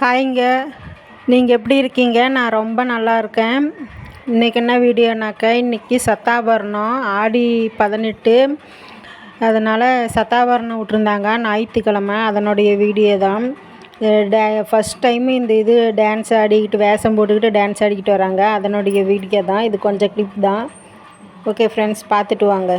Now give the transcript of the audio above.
ஹாய்ங்க. நீங்கள் எப்படி இருக்கீங்க? நான் ரொம்ப நல்லா இருக்கேன். இன்றைக்கி என்ன வீடியோனாக்கா, இன்றைக்கி சத்தாபரணம் ஆடி 18. அதனால் சத்தாபரணம் விட்ருந்தாங்க ஞாயிற்றுக்கிழமை. அதனுடைய வீடியோ தான். ஃபஸ்ட் டைம் இந்த இது டான்ஸ் ஆடிக்கிட்டு வேஷம் போட்டுக்கிட்டு டான்ஸ் ஆடிக்கிட்டு வராங்க. அதனுடைய வீடியோ தான் இது. கொஞ்சம் கிளிப் தான். ஓகே ஃப்ரெண்ட்ஸ், பார்த்துட்டு வாங்க.